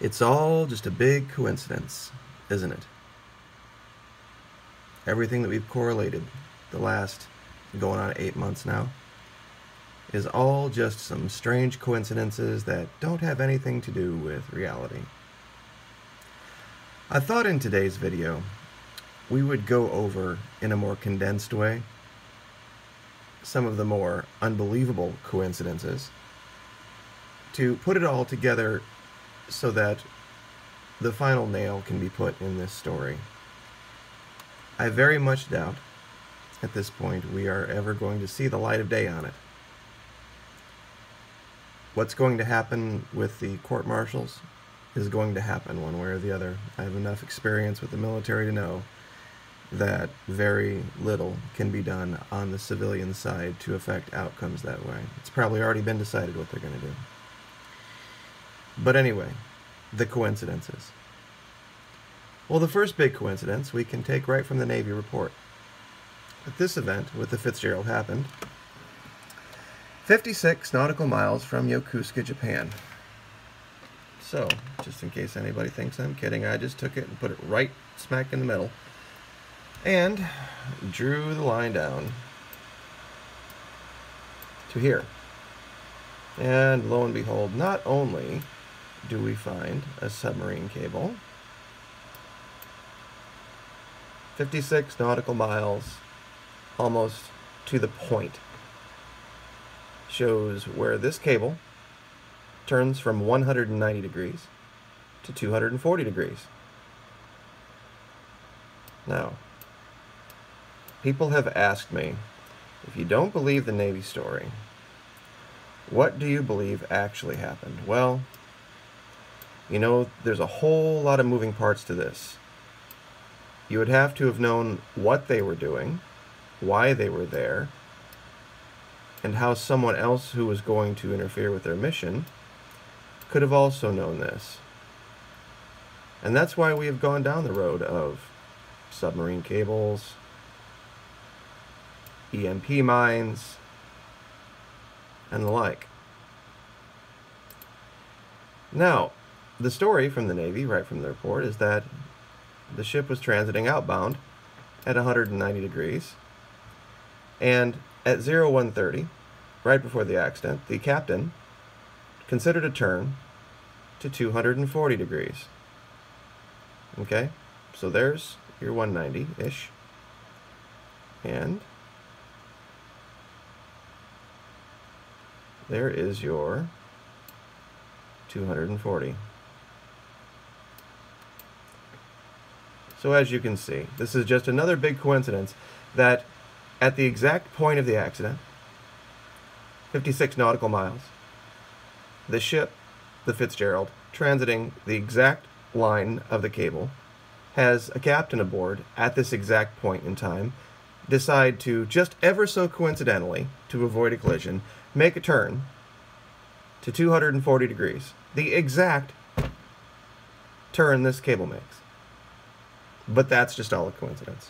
It's all just a big coincidence, isn't it? Everything that we've correlated the last going on 8 months now is all just some strange coincidences that don't have anything to do with reality. I thought in today's video we would go over, in a more condensed way, some of the more unbelievable coincidences to put it all together so that the final nail can be put in this story. I very much doubt, at this point, we are ever going to see the light of day on it. What's going to happen with the court-martials is going to happen one way or the other. I have enough experience with the military to know that very little can be done on the civilian side to affect outcomes that way. It's probably already been decided what they're going to do. But anyway, the coincidences. Well, the first big coincidence we can take right from the Navy report. At this event with the Fitzgerald happened 56 nautical miles from Yokosuka, Japan. So, just in case anybody thinks I'm kidding, I just took it and put it right smack in the middle and drew the line down to here. And lo and behold, not only do we find a submarine cable, 56 nautical miles, almost to the point, shows where this cable turns from 190 degrees to 240 degrees. Now, people have asked me, if you don't believe the Navy story, what do you believe actually happened? Well, you know, there's a whole lot of moving parts to this. You would have to have known what they were doing, why they were there, and how someone else who was going to interfere with their mission could have also known this. And that's why we have gone down the road of submarine cables, EMP mines, and the like. Now, the story from the Navy, right from the report, is that the ship was transiting outbound at 190 degrees, and at 0130, right before the accident, the captain considered a turn to 240 degrees. Okay, so there's your 190-ish, and there is your 240. So as you can see, this is just another big coincidence that at the exact point of the accident, 56 nautical miles, the ship, the Fitzgerald, transiting the exact line of the cable, has a captain aboard at this exact point in time, decide to, just ever so coincidentally, to avoid a collision, make a turn to 240 degrees. The exact turn this cable makes. But that's just all a coincidence.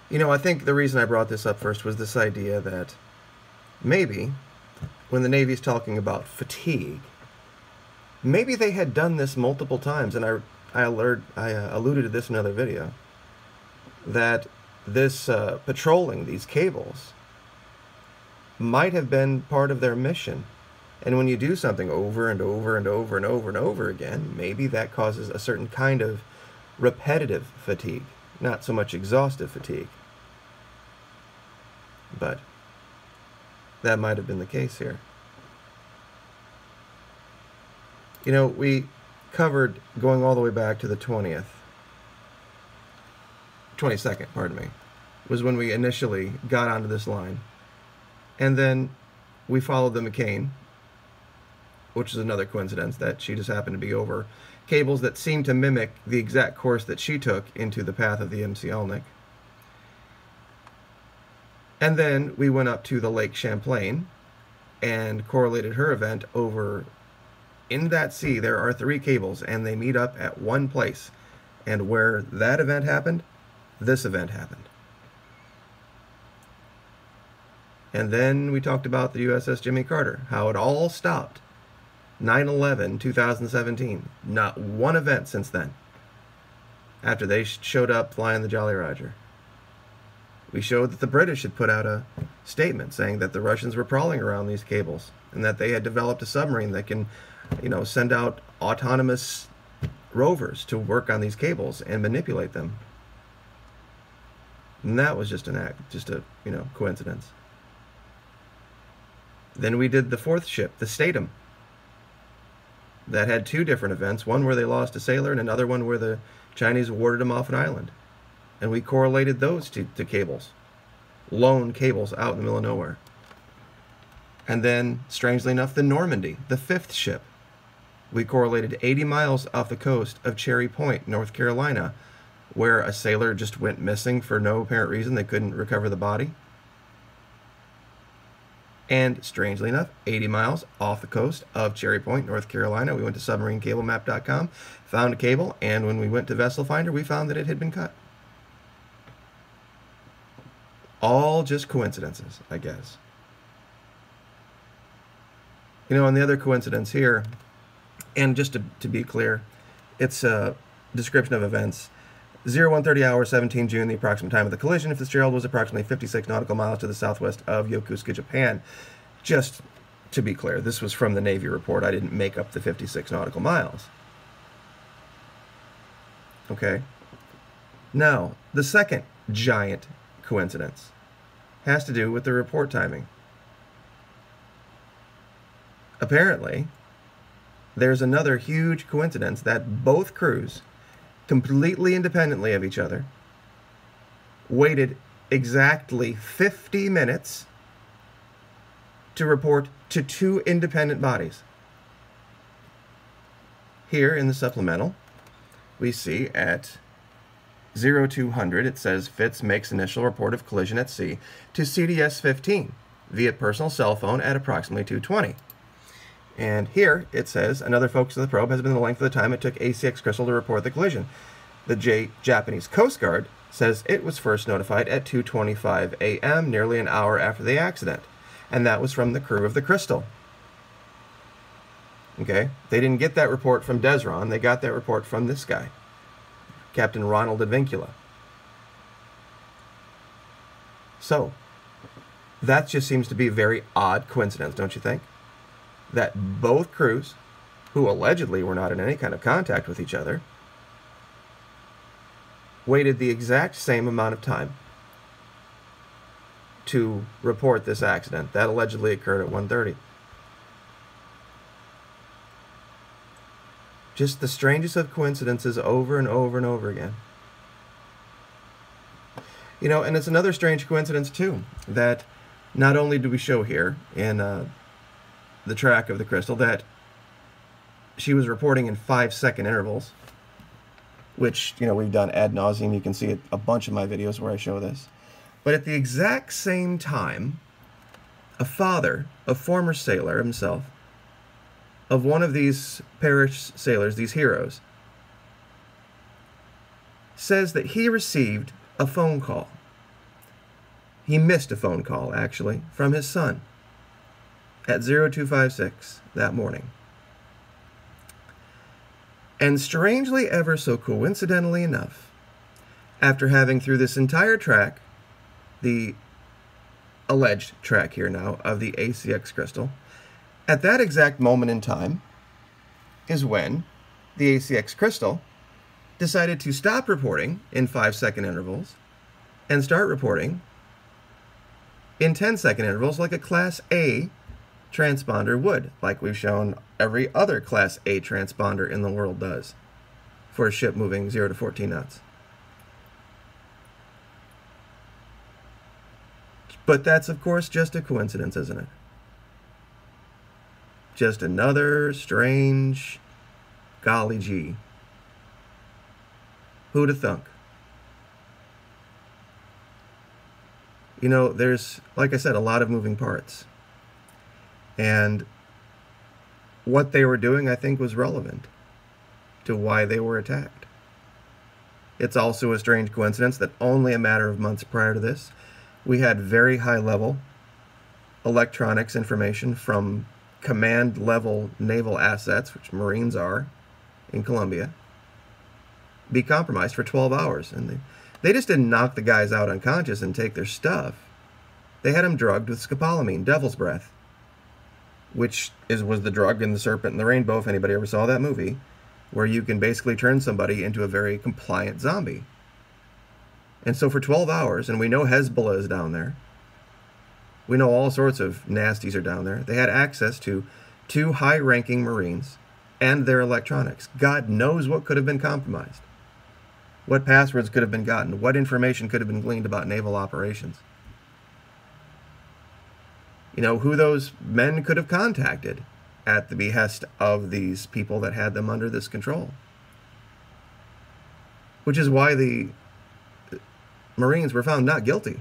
You know, I think the reason I brought this up first was this idea that maybe when the Navy's talking about fatigue, maybe they had done this multiple times, and I alluded to this in another video, that this patrolling these cables might have been part of their mission. And when you do something over and over and over and over and over again, maybe that causes a certain kind of repetitive fatigue, not so much exhaustive fatigue. But that might have been the case here. You know, we covered going all the way back to the 22nd, pardon me, was when we initially got onto this line. And then we followed the McCain, which is another coincidence that she just happened to be over cables that seemed to mimic the exact course that she took into the path of the MC Alnick. And then we went up to the Lake Champlain and correlated her event over in that sea. There are 3 cables and they meet up at one place. And where that event happened, this event happened. And then we talked about the USS Jimmy Carter, how it all stopped 9/11, 2017. Not one event since then. After they showed up flying the Jolly Roger. We showed that the British had put out a statement saying that the Russians were prowling around these cables and that they had developed a submarine that can, send out autonomous rovers to work on these cables and manipulate them. And that was just a coincidence. Then we did the fourth ship, the Statham, that had two different events, one where they lost a sailor and another one where the Chinese warded them off an island. And we correlated those to cables, lone cables out in the middle of nowhere. And then, strangely enough, the Normandy, the fifth ship. We correlated 80 miles off the coast of Cherry Point, North Carolina, where a sailor just went missing for no apparent reason. They couldn't recover the body. And, strangely enough, 80 miles off the coast of Cherry Point, North Carolina, we went to submarinecablemap.com, found a cable, and when we went to Vessel Finder, we found that it had been cut. All just coincidences, I guess. And the other coincidence here, and just to be clear, it's a description of events. 0130 hours, 17 June, the approximate time of the collision of Fitzgerald was approximately 56 nautical miles to the southwest of Yokosuka, Japan. Just to be clear, this was from the Navy report. I didn't make up the 56 nautical miles. Okay? Now, the second giant coincidence has to do with the report timing. Apparently, there's another huge coincidence that both crews, completely independently of each other, waited exactly 50 minutes to report to two independent bodies. Here in the supplemental, we see at 0200, it says Fitz makes initial report of collision at sea to CDS-15 via personal cell phone at approximately 2:20. And here it says another focus of the probe has been the length of the time it took ACX Crystal to report the collision. The Japanese Coast Guard says it was first notified at 2:25 a.m., nearly an hour after the accident. And that was from the crew of the Crystal. Okay? They didn't get that report from Desron. They got that report from this guy, Captain Ronald Advincula. So, that just seems to be a very odd coincidence, don't you think? That both crews, who allegedly were not in any kind of contact with each other, waited the exact same amount of time to report this accident that allegedly occurred at 1:30. Just the strangest of coincidences over and over and over again. And it's another strange coincidence, too, that not only do we show here in the track of the Crystal that she was reporting in 5-second intervals, which, we've done ad nauseum. You can see it a bunch of my videos where I show this. But at the exact same time, a father, a former sailor himself, of one of these perished sailors, these heroes, says that he received a phone call. He missed a phone call, actually, from his son at 0256 that morning. And strangely, ever so coincidentally enough, after having through this entire track, the alleged track here now of the ACX Crystal, at that exact moment in time is when the ACX Crystal decided to stop reporting in 5-second intervals and start reporting in 10-second intervals like a Class A transponder would, like we've shown every other Class A transponder in the world does for a ship moving 0 to 14 knots. But that's, of course, just a coincidence, isn't it? Just another strange golly gee. Who'da thunk? There's, like I said, a lot of moving parts. And what they were doing, I think, was relevant to why they were attacked. It's also a strange coincidence that only a matter of months prior to this, we had very high-level electronics information from command level naval assets, which Marines are in Colombia, be compromised for 12 hours. And they just didn't knock the guys out unconscious and take their stuff. They had them drugged with scopolamine, devil's breath, which was the drug in The Serpent and the Rainbow, if anybody ever saw that movie, where you can basically turn somebody into a very compliant zombie. And so for 12 hours, and we know Hezbollah is down there, we know all sorts of nasties are down there, they had access to 2 high-ranking Marines and their electronics. God knows what could have been compromised. What passwords could have been gotten. What information could have been gleaned about naval operations. You know, who those men could have contacted at the behest of these people that had them under this control. Which is why the Marines were found not guilty.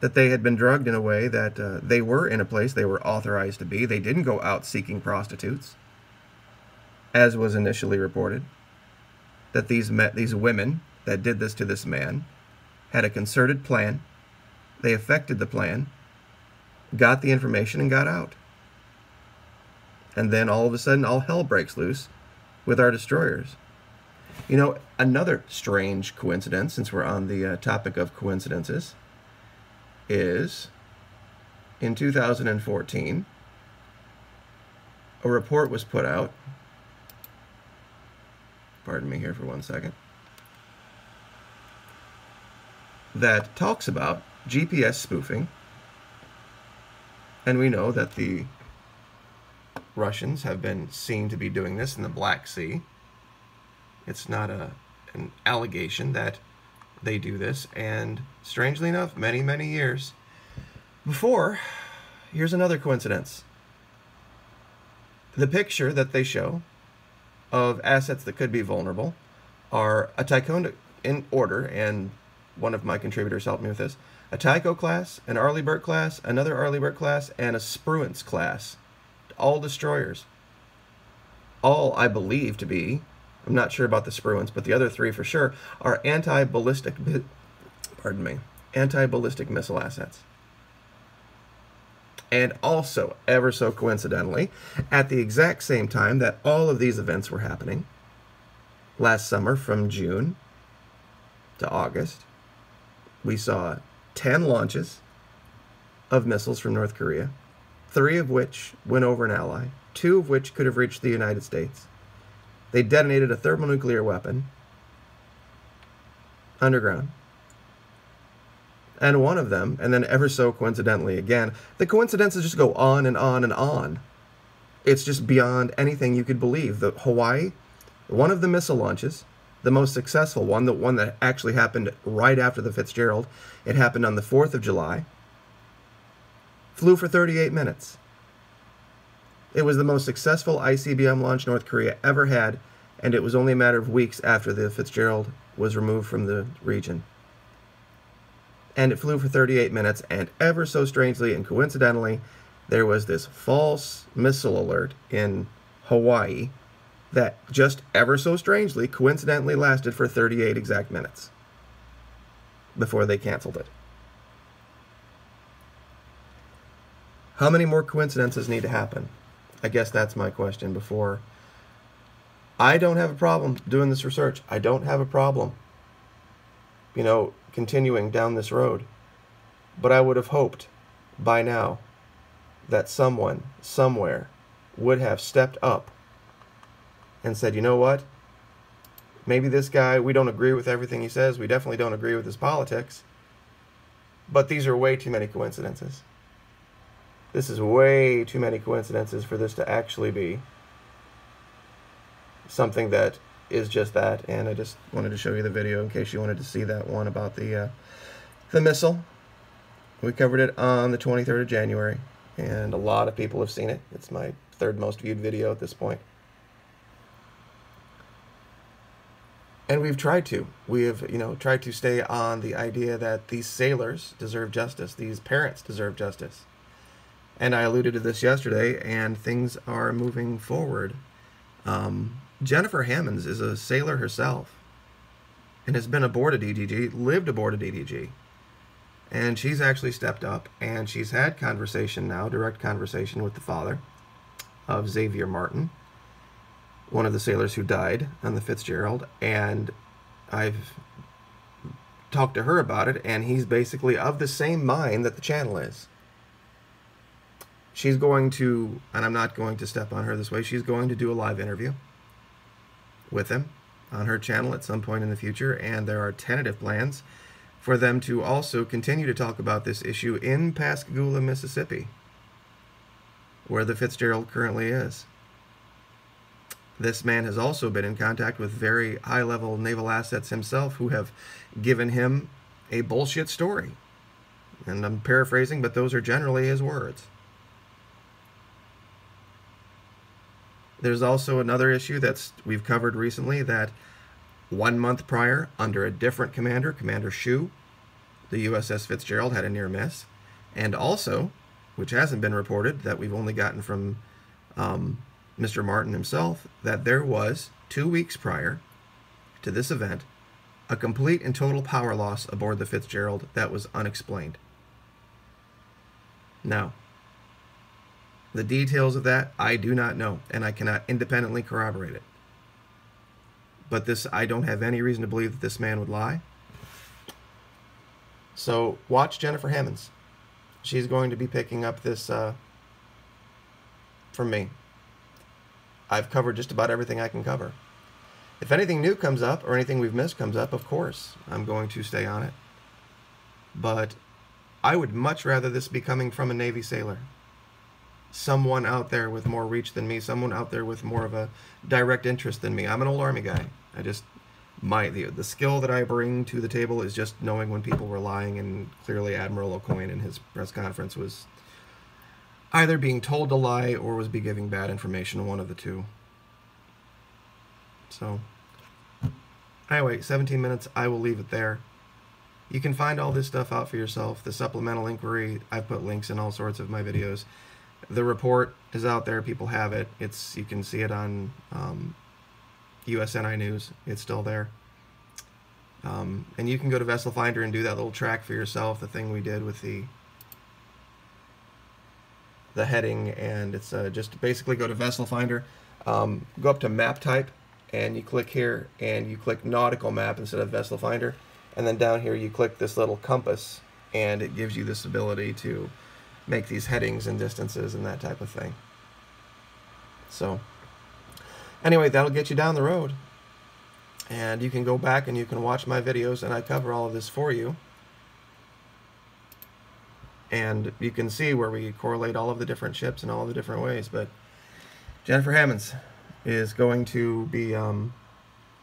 That they had been drugged in a way that they were in a place they were authorized to be. They didn't go out seeking prostitutes, as was initially reported. That these women that did this to this man had a concerted plan. They effected the plan, got the information, and got out. And then all of a sudden, all hell breaks loose with our destroyers. You know, another strange coincidence, since we're on the topic of coincidences, is in 2014, a report was put out. Pardon me here for 1 second. That talks about GPS spoofing. And we know that the Russians have been seen to be doing this in the Black Sea. It's not an allegation that they do this. And strangely enough, many, many years before, here's another coincidence. The picture that they show of assets that could be vulnerable are a Tycho in order, and one of my contributors helped me with this, a Tycho class, an Arleigh class, another Arleigh class, and a Spruance class. All destroyers. All, I believe, to be, I'm not sure about the Spruance, but the other 3 for sure, are anti-ballistic missile assets. And also, ever so coincidentally, at the exact same time that all of these events were happening, last summer from June to August, we saw 10 launches of missiles from North Korea, 3 of which went over an ally, 2 of which could have reached the United States. They detonated a thermonuclear weapon underground. And one of them, and then ever so coincidentally again, the coincidences just go on and on and on. It's just beyond anything you could believe. The Hawaii, one of the missile launches, the most successful one, the one that actually happened right after the Fitzgerald, it happened on the 4th of July, flew for 38 minutes. It was the most successful ICBM launch North Korea ever had, and it was only a matter of weeks after the Fitzgerald was removed from the region. And it flew for 38 minutes, and ever so strangely and coincidentally, there was this false missile alert in Hawaii that just ever so strangely, coincidentally lasted for 38 exact minutes before they canceled it. How many more coincidences need to happen? I guess that's my question before. I don't have a problem doing this research. I don't have a problem, continuing down this road. But I would have hoped by now that someone, somewhere, would have stepped up and said, you know what? Maybe this guy, we don't agree with everything he says. We definitely don't agree with his politics. But these are way too many coincidences. This is way too many coincidences for this to actually be something that is just that. And I just wanted to show you the video in case you wanted to see that one about the missile. We covered it on the 23rd of January, and a lot of people have seen it. It's my 3rd most viewed video at this point. And we've tried to. We have, tried to stay on the idea that these sailors deserve justice. These parents deserve justice. And I alluded to this yesterday, and things are moving forward. Jennifer Hammonds is a sailor herself and has been aboard a DDG, lived aboard a DDG. And she's actually stepped up, and she's had conversation now, direct conversation with the father of Xavier Martin, one of the sailors who died on the Fitzgerald, and I've talked to her about it, and he's basically of the same mind that the channel is. She's going to, and I'm not going to step on her this way, she's going to do a live interview with him on her channel at some point in the future, and there are tentative plans for them to also continue to talk about this issue in Pascagoula, Mississippi, where the Fitzgerald currently is. This man has also been in contact with very high-level naval assets himself who have given him a bullshit story. And I'm paraphrasing, but those are generally his words. There's also another issue that we've covered recently, that 1 month prior, under a different commander, Commander Shue, the USS Fitzgerald had a near miss. And also, which hasn't been reported, that we've only gotten from Mr. Martin himself, that there was, 2 weeks prior to this event, a complete and total power loss aboard the Fitzgerald that was unexplained. Now, the details of that, I do not know, and I cannot independently corroborate it. But this, I don't have any reason to believe that this man would lie. So watch Jennifer Hammonds. She's going to be picking up this from me. I've covered just about everything I can cover. If anything new comes up, or anything we've missed comes up, of course, I'm going to stay on it. But I would much rather this be coming from a Navy sailor. Someone out there with more reach than me, someone out there with more of a direct interest than me. I'm an old Army guy. I just, the skill that I bring to the table is just knowing when people were lying, and clearly Admiral O'Coin in his press conference was either being told to lie or was be giving bad information, one of the two. So, anyway, 17 minutes, I will leave it there. You can find all this stuff out for yourself. The supplemental inquiry, I've put links in all sorts of my videos. The report is out there. People have it. You can see it on USNI News. It's still there. And you can go to Vessel Finder and do that little track for yourself, the thing we did with the heading. And it's just basically go to Vessel Finder, go up to map type, and you click here, and you click nautical map instead of Vessel Finder. And then down here you click this little compass, and it gives you this ability to make these headings and distances and that type of thing. So anyway, that'll get you down the road, and you can go back and you can watch my videos, and I cover all of this for you, and you can see where we correlate all of the different ships in all of the different ways. But Jennifer Hammonds is going to be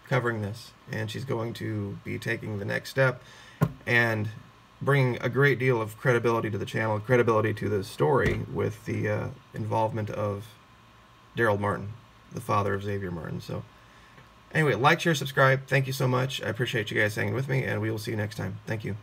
covering this, and she's going to be taking the next step and bringing a great deal of credibility to the channel, credibility to the story, with the involvement of Daryl Martin, the father of Xavier Martin. So anyway, like, share, subscribe. Thank you so much. I appreciate you guys hanging with me, and we will see you next time. Thank you.